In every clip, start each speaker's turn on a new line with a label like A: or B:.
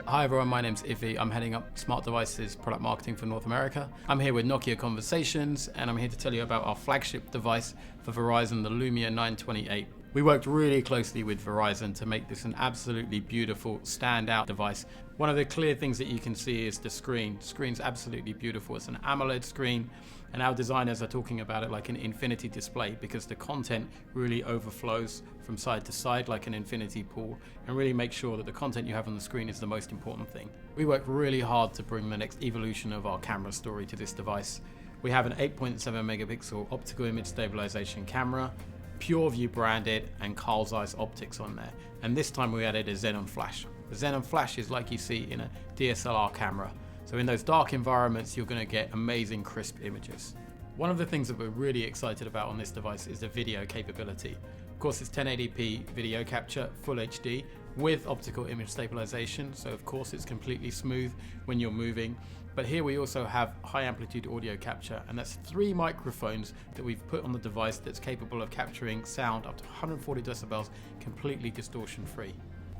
A: Hi everyone, my name's Iffy. I'm heading up Smart Devices Product Marketing for North America. I'm here with Nokia Conversations, and I'm here to tell you about our flagship device for Verizon, the Lumia 928. We worked really closely with Verizon to make this an absolutely beautiful, standout device. One of the clear things that you can see is the screen. The screen's absolutely beautiful. It's an AMOLED screen, and our designers are talking about it like an infinity display because the content really overflows from side to side like an infinity pool, and really make sure that the content you have on the screen is the most important thing. We worked really hard to bring the next evolution of our camera story to this device. We have an 8.7 megapixel optical image stabilisation camera, PureView branded, and Carl's Zeiss optics on there. And this time we added a xenon flash. The xenon flash is like you see in a DSLR camera. So in those dark environments, you're going to get amazing crisp images. One of the things that we're really excited about on this device is the video capability. Of course, it's 1080p video capture, full HD, with optical image stabilization. So of course it's completely smooth when you're moving. But here we also have high amplitude audio capture, and that's 3 microphones that we've put on the device that's capable of capturing sound up to 140 decibels completely distortion free.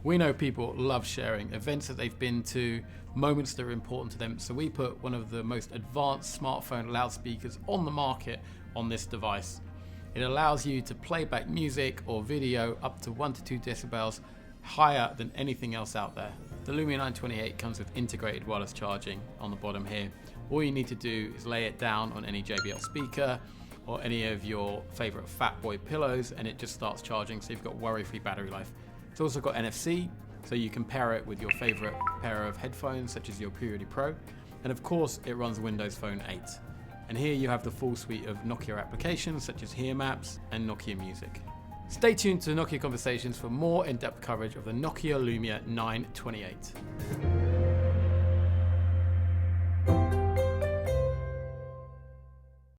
A: We know people love sharing events that they've been to, moments that are important to them, so we put one of the most advanced smartphone loudspeakers on the market on this device. It allows you to play back music or video up to 1 to 2 decibels higher than anything else out there. The Lumia 928 comes with integrated wireless charging on the bottom here. All you need to do is lay it down on any JBL speaker or any of your favorite Fatboy pillows, and it just starts charging, so you've got worry-free battery life. It's also got NFC, so you can pair it with your favorite pair of headphones, such as your PureView Pro, and of course it runs Windows Phone 8. And here you have the full suite of Nokia applications such as Here Maps and Nokia Music. Stay tuned to Nokia Conversations for more in-depth coverage of the Nokia Lumia 928.